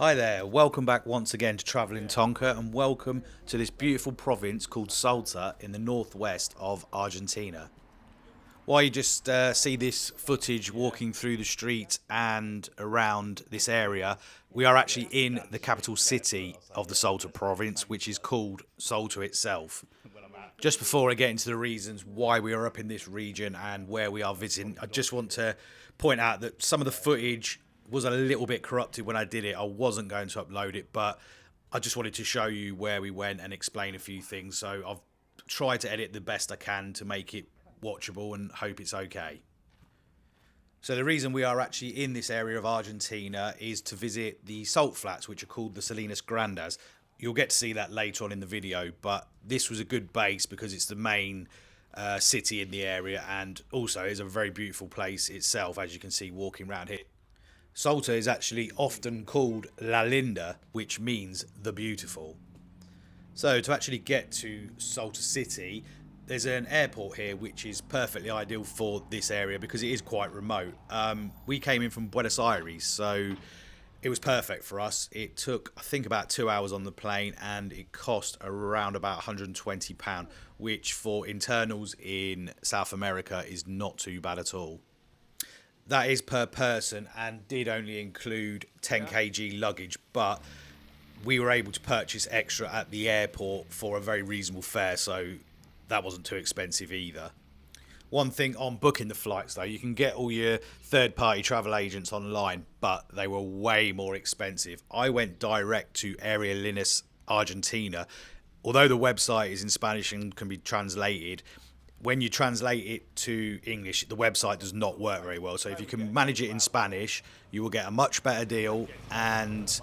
Hi there, welcome back once again to Travelling Tonka and welcome to this beautiful province called Salta in the northwest of Argentina. While you just see this footage walking through the streets and around this area, we are actually in the capital city of the Salta province, which is called Salta itself. Just before I get into the reasons why we are up in this region and where we are visiting, I just want to point out that some of the footage was a little bit corrupted when I did it. I wasn't going to upload it, but I just wanted to show you where we went and explain a few things. So I've tried to edit the best I can to make it watchable and hope it's okay. So the reason we are actually in this area of Argentina is to visit the salt flats, which are called the Salinas Grandes. You'll get to see that later on in the video, but this was a good base because it's the main city in the area, and also is a very beautiful place itself, as you can see walking around here. Salta is actually often called La Linda, which means the beautiful. So to actually get to Salta City, there's an airport here which is perfectly ideal for this area because it is quite remote. We came in from Buenos Aires, so it was perfect for us. It took, I think, about 2 hours on the plane, and it cost around about £120, which for internals in South America is not too bad at all. That is per person and did only include 10 kg luggage, but we were able to purchase extra at the airport for a very reasonable fare, so that wasn't too expensive either. One thing on booking the flights though, you can get all your third-party travel agents online, but they were way more expensive. I went direct to Aerolíneas Argentina. Although the website is in Spanish and can be translated, when you translate it to English, the website does not work very well. So if you can manage it in Spanish, you will get a much better deal, and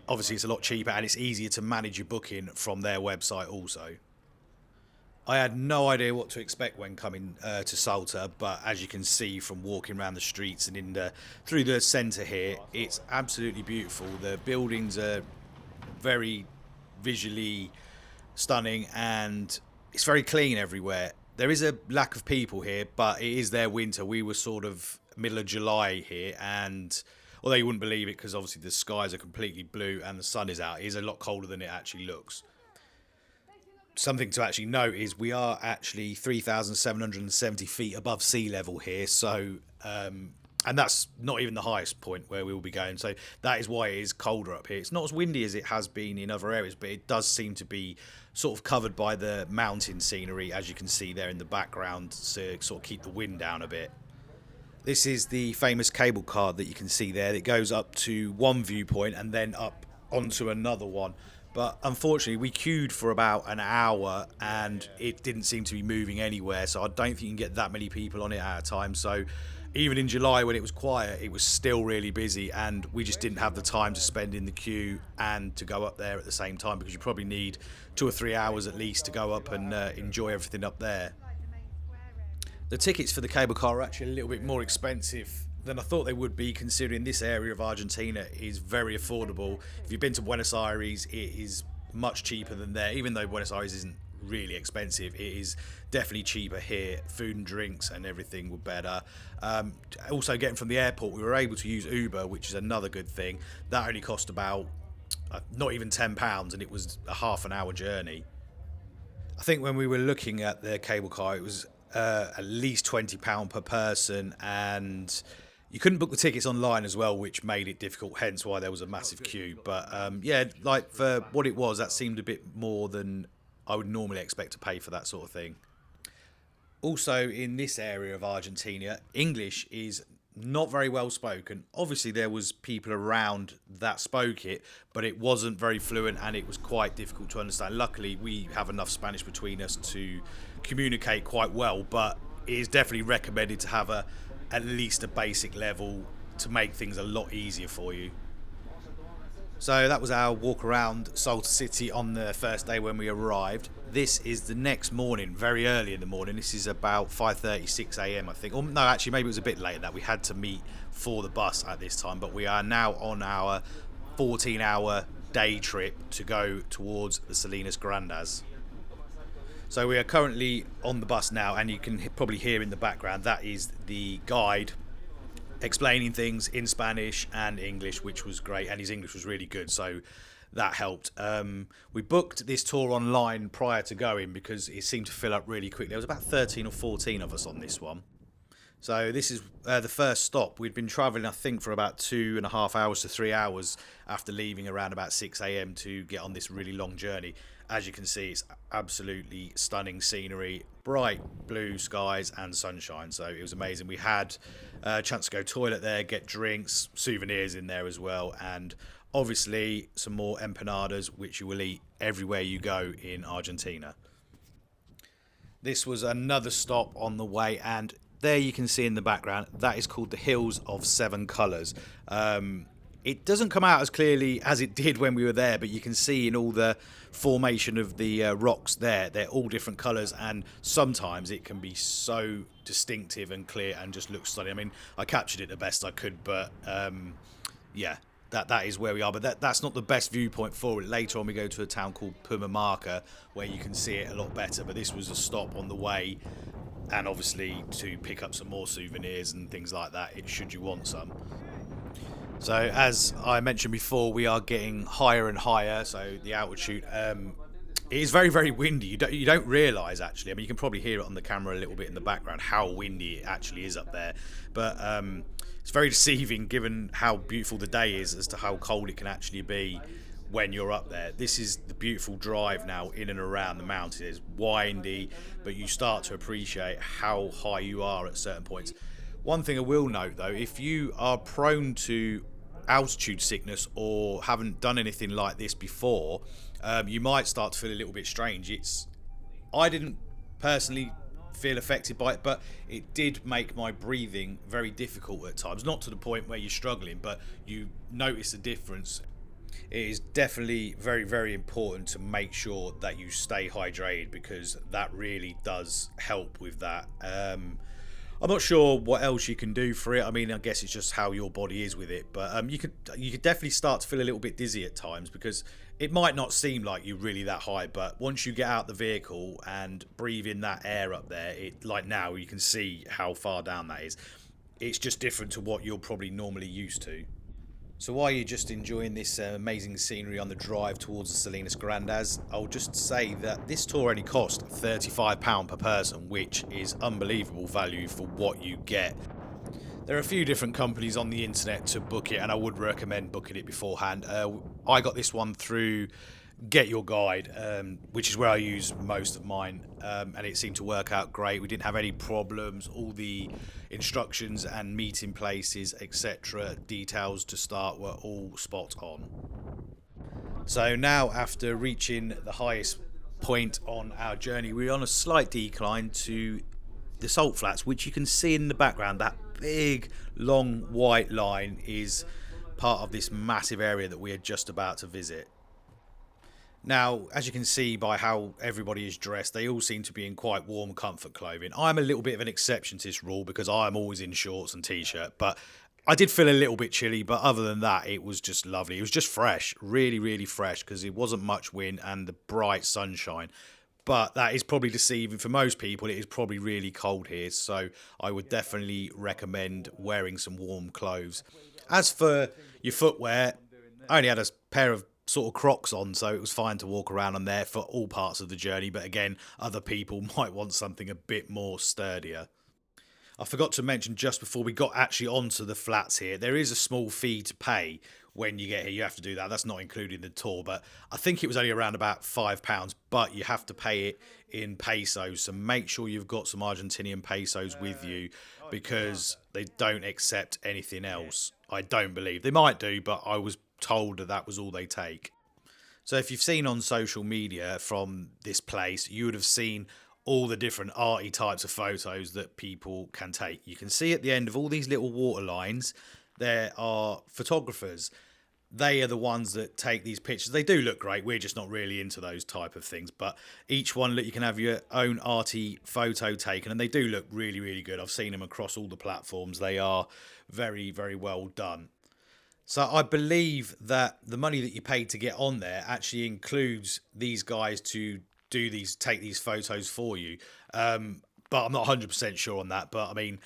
obviously it's a lot cheaper and it's easier to manage your booking from their website also. I had no idea what to expect when coming to Salta, but as you can see from walking around the streets and through the centre here, it's absolutely beautiful. The buildings are very visually stunning and it's very clean everywhere. There is a lack of people here, but it is their winter. We were sort of middle of July here, and although you wouldn't believe it because obviously the skies are completely blue and the sun is out, it is a lot colder than it actually looks. Something to actually note is we are actually 3,770 feet above sea level here, so and that's not even the highest point where we will be going, so that is why it is colder up here. It's not as windy as it has been in other areas, but it does seem to be sort of covered by the mountain scenery, as you can see there in the background, to sort of keep the wind down a bit. This is the famous cable car that you can see there. It goes up to one viewpoint and then up onto another one. But unfortunately, we queued for about an hour and it didn't seem to be moving anywhere. So I don't think you can get that many people on it at a time. So even in July when it was quiet, it was still really busy. And we just didn't have the time to spend in the queue and to go up there at the same time, because you probably need 2 or 3 hours at least to go up and enjoy everything up there. The tickets for the cable car are actually a little bit more expensive than I thought they would be, considering this area of Argentina is very affordable. If you've been to Buenos Aires, it is much cheaper than there. Even though Buenos Aires isn't really expensive, it is definitely cheaper here. Food and drinks and everything were better. Also, getting from the airport, we were able to use Uber, which is another good thing. That only cost about not even £10, and it was a half an hour journey. I think when we were looking at the cable car, it was at least £20 per person, and you couldn't book the tickets online as well, which made it difficult, hence why there was a massive queue. But yeah, like for what it was, that seemed a bit more than I would normally expect to pay for that sort of thing. Also, in this area of Argentina, English is not very well spoken. Obviously, there was people around that spoke it, but it wasn't very fluent and it was quite difficult to understand. Luckily, we have enough Spanish between us to communicate quite well, but it is definitely recommended to have at least a basic level to make things a lot easier for you. So that was our walk around Salta City on the first day when we arrived. This is the next morning, very early in the morning. This is about 5:36 a.m. I think. Or no, actually, maybe it was a bit later than that. We had to meet for the bus at this time, but we are now on our 14-hour day trip to go towards the Salinas Grandes. So we are currently on the bus now, and you can probably hear in the background that is the guide explaining things in Spanish and English, which was great, and his English was really good, so that helped. We booked this tour online prior to going because it seemed to fill up really quick. There was about 13 or 14 of us on this one. So this is the first stop. We'd been travelling, I think, for about 2.5 hours to 3 hours after leaving around about 6 a.m. to get on this really long journey. As you can see, it's absolutely stunning scenery, bright blue skies and sunshine. So it was amazing. We had a chance to go toilet there, get drinks, souvenirs in there as well, and obviously some more empanadas, which you will eat everywhere you go in Argentina. This was another stop on the way, and there you can see in the background that is called the Hills of Seven Colours. It doesn't come out as clearly as it did when we were there, but you can see in all the formation of the rocks there, they're all different colours, and sometimes it can be so distinctive and clear and just looks stunning. I mean, I captured it the best I could, but yeah, that is where we are. But that's not the best viewpoint for it. Later on, we go to a town called Purmamarca, where you can see it a lot better. But this was a stop on the way, and obviously to pick up some more souvenirs and things like that, should you want some. So as I mentioned before, we are getting higher and higher, so the altitude it is very, very windy. You don't realise, actually. I mean, you can probably hear it on the camera a little bit in the background how windy it actually is up there. But it's very deceiving given how beautiful the day is as to how cold it can actually be when you're up there. This is the beautiful drive now in and around the mountain. It's windy, but you start to appreciate how high you are at certain points. One thing I will note, though, if you are prone to altitude sickness or haven't done anything like this before, you might start to feel a little bit strange. I didn't personally feel affected by it, but it did make my breathing very difficult at times. Not to the point where you're struggling, but you notice a difference. It is definitely very, very important to make sure that you stay hydrated, because that really does help with that. I'm not sure what else you can do for it. I mean, I guess it's just how your body is with it. But you could definitely start to feel a little bit dizzy at times, because it might not seem like you're really that high. But once you get out the vehicle and breathe in that air up there, like now you can see how far down that is. It's just different to what you're probably normally used to. So while you're just enjoying this amazing scenery on the drive towards the Salinas Grandes, I'll just say that this tour only cost £35 per person, which is unbelievable value for what you get. There are a few different companies on the internet to book it, and I would recommend booking it beforehand. I got this one through Get Your Guide, which is where I use most of mine, and it seemed to work out great. We didn't have any problems. All the instructions and meeting places, etc., details to start were all spot on. So now, after reaching the highest point on our journey, we're on a slight decline to the salt flats, which you can see in the background. That big long white line is part of this massive area that we are just about to visit. Now, as you can see by how everybody is dressed, they all seem to be in quite warm comfort clothing. I'm a little bit of an exception to this rule because I'm always in shorts and t-shirt, but I did feel a little bit chilly, but other than that, it was just lovely. It was just fresh, really, really fresh, because it wasn't much wind and the bright sunshine. But that is probably deceiving for most people. It is probably really cold here, so I would definitely recommend wearing some warm clothes. As for your footwear, I only had a pair of sort of Crocs on, so it was fine to walk around on there for all parts of the journey. But again, other people might want something a bit more sturdier. I forgot to mention just before we got actually onto the flats here, there is a small fee to pay when you get here. You have to do that. That's not included in the tour, but I think it was only around about £5, but you have to pay it in pesos. So make sure you've got some Argentinian pesos with you, because they don't accept anything else. I don't believe. They might do, but I was told that that was all they take. So if you've seen on social media from this place, you would have seen all the different arty types of photos that people can take. You can see at the end of all these little water lines, there are photographers. They are the ones that take these pictures. They do look great. We're just not really into those type of things. But each one, you can have your own arty photo taken, and they do look really, really good. I've seen them across all the platforms. They are very, very well done. So I believe that the money that you paid to get on there actually includes these guys to take these photos for you. But I'm not 100% sure on that. But I mean,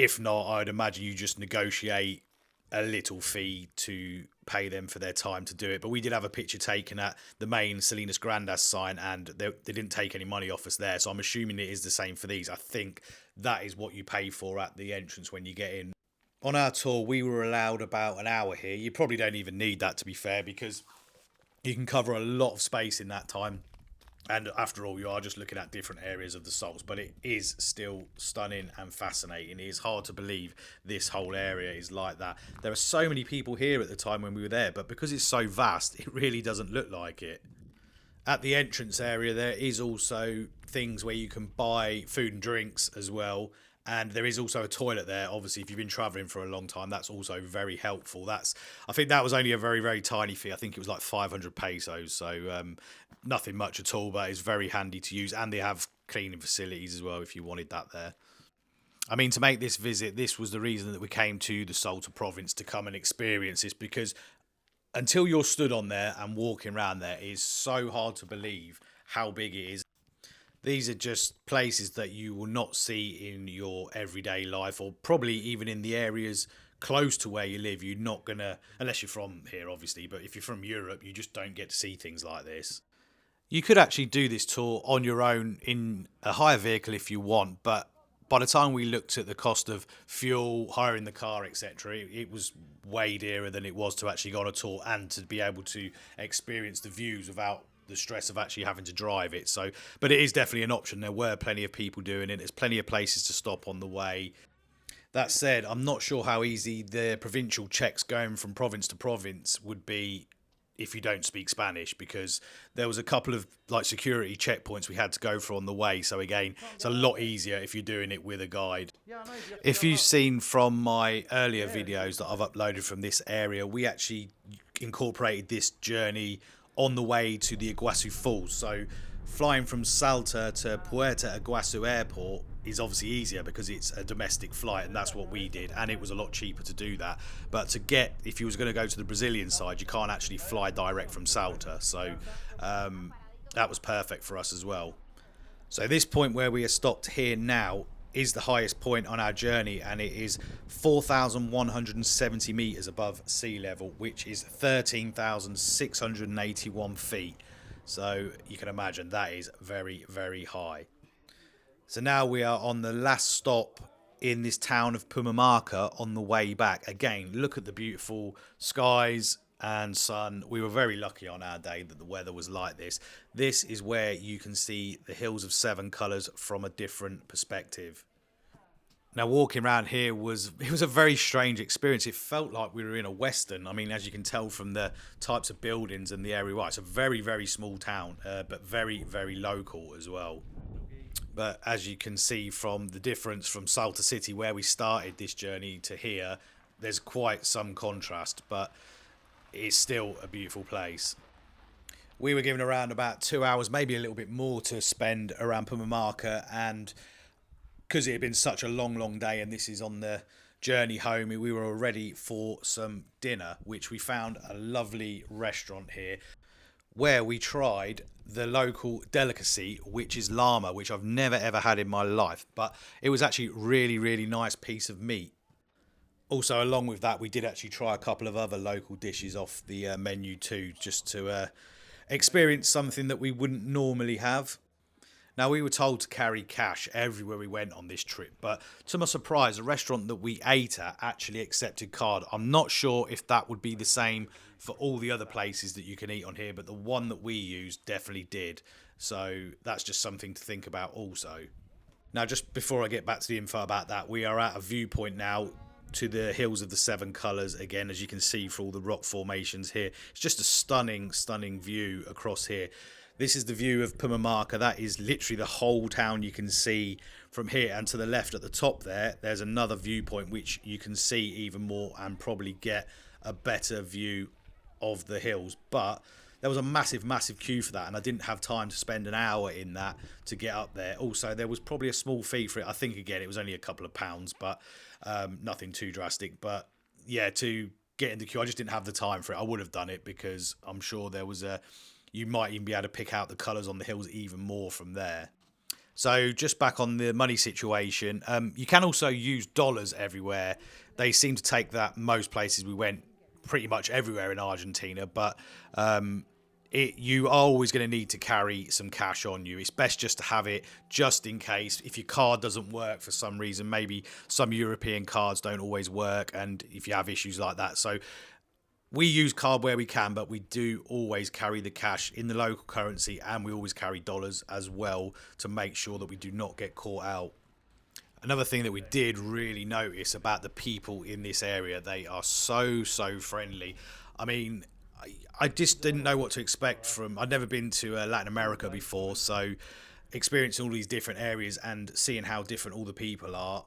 If not, I'd imagine you just negotiate a little fee to pay them for their time to do it. But we did have a picture taken at the main Salinas Grandes sign, and they didn't take any money off us there. So I'm assuming it is the same for these. I think that is what you pay for at the entrance when you get in. On our tour, we were allowed about an hour here. You probably don't even need that, to be fair, because you can cover a lot of space in that time. And after all, you are just looking at different areas of the salts, but it is still stunning and fascinating. It is hard to believe this whole area is like that. There are so many people here at the time when we were there, but because it's so vast, it really doesn't look like it. At the entrance area, there is also things where you can buy food and drinks as well. And there is also a toilet there. Obviously, if you've been travelling for a long time, that's also very helpful. I think that was only a very, very tiny fee. I think it was like 500 pesos. So nothing much at all, but it's very handy to use. And they have cleaning facilities as well if you wanted that there. I mean, to make this visit, this was the reason that we came to the Salta province to come and experience this, because until you're stood on there and walking around there, it is so hard to believe how big it is. These are just places that you will not see in your everyday life, or probably even in the areas close to where you live. You're not going to, unless you're from here, obviously, but if you're from Europe, you just don't get to see things like this. You could actually do this tour on your own in a hire vehicle if you want, but by the time we looked at the cost of fuel, hiring the car, etc., it was way dearer than it was to actually go on a tour and to be able to experience the views without the stress of actually having to drive it. So, but it is definitely an option. There were plenty of people doing it. There's plenty of places to stop on the way. That said, I'm not sure how easy the provincial checks going from province to province would be if you don't speak Spanish, because there was a couple of like security checkpoints we had to go for on the way. So again, it's a lot easier if you're doing it with a guide. If you've seen from my earlier videos that I've uploaded from this area, we actually incorporated this journey on the way to the Iguazu Falls. So flying from Salta to Puerto Iguazu Airport is obviously easier because it's a domestic flight, and that's what we did, and it was a lot cheaper to do that. But if you was going to go to the Brazilian side, you can't actually fly direct from Salta, so that was perfect for us as well. So this point where we are stopped here now is the highest point on our journey, and it is 4,170 meters above sea level, which is 13,681 feet. So you can imagine that is very, very high. So now we are on the last stop in this town of Purmamarca on the way back. Again, look at the beautiful skies and sun. We were very lucky on our day that the weather was like this. This is where you can see the hills of seven colours from a different perspective. Now, walking around here was a very strange experience. It felt like we were in a western. I mean, as you can tell from the types of buildings and the area, it's a very, very small town, but very, very local as well. But as you can see from the difference from Salta City, where we started this journey, to here, there's quite some contrast, but it's still a beautiful place. We were given around about 2 hours, maybe a little bit more, to spend around Purmamarca, and because it had been such a long, long day, and this is on the journey home, we were ready for some dinner, which we found a lovely restaurant here where we tried the local delicacy, which is llama, which I've never ever had in my life, but it was actually really, really nice piece of meat. Also, along with that, we did actually try a couple of other local dishes off the menu too, just to experience something that we wouldn't normally have. Now, we were told to carry cash everywhere we went on this trip, but to my surprise, the restaurant that we ate at actually accepted card. I'm not sure if that would be the same for all the other places that you can eat on here, but the one that we used definitely did. So that's just something to think about also. Now, just before I get back to the info about that, we are at a viewpoint now to the hills of the seven colours. Again, as you can see for all the rock formations here, it's just a stunning, stunning view across here. This is the view of Purmamarca. That is literally the whole town you can see from here. And to the left at the top there, there's another viewpoint which you can see even more and probably get a better view of the hills. But there was a massive, massive queue for that, and I didn't have time to spend an hour in that to get up there. Also, there was probably a small fee for it. I think, again, it was only a couple of pounds, but nothing too drastic. But yeah, to get in the queue, I just didn't have the time for it. I would have done it because I'm sure there was you might even be able to pick out the colours on the hills even more from there. So just back on the money situation, you can also use dollars everywhere. They seem to take that most places we went, pretty much everywhere in Argentina, but you are always going to need to carry some cash on you. It's best just to have it just in case if your card doesn't work for some reason. Maybe some European cards don't always work, and if you have issues like that. So we use card where we can, but we do always carry the cash in the local currency, and we always carry dollars as well to make sure that we do not get caught out. Another thing that we did really notice about the people in this area, they are so friendly. I mean, I just didn't know what to expect from. I'd never been to Latin America before, so experiencing all these different areas and seeing how different all the people are.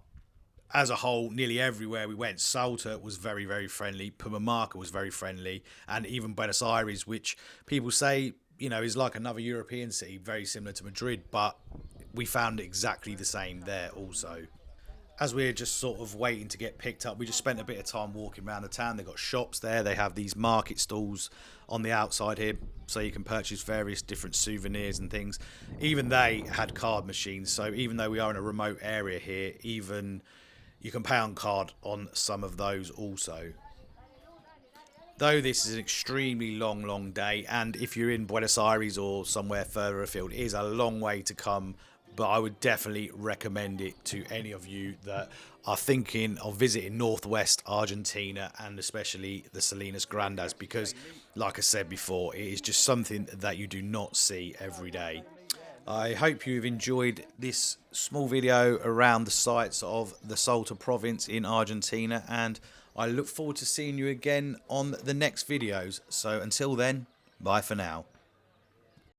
As a whole, nearly everywhere we went, Salta was very friendly. Purmamarca was very friendly, and even Buenos Aires, which people say is like another European city, very similar to Madrid, but we found exactly the same there also. As we're just sort of waiting to get picked up, we just spent a bit of time walking around the town. They've got shops there. They have these market stalls on the outside here, so you can purchase various different souvenirs and things. Even they had card machines, so even though we are in a remote area here, even you can pay on card on some of those also. Though this is an extremely long day, and if you're in Buenos Aires or somewhere further afield, it is a long way to come, but I would definitely recommend it to any of you that are thinking of visiting northwest Argentina, and especially the Salinas Grandes, because like I said before, it is just something that you do not see every day. I hope you've enjoyed this small video around the sites of the Salta province in Argentina, and I look forward to seeing you again on the next videos. So until then, bye for now.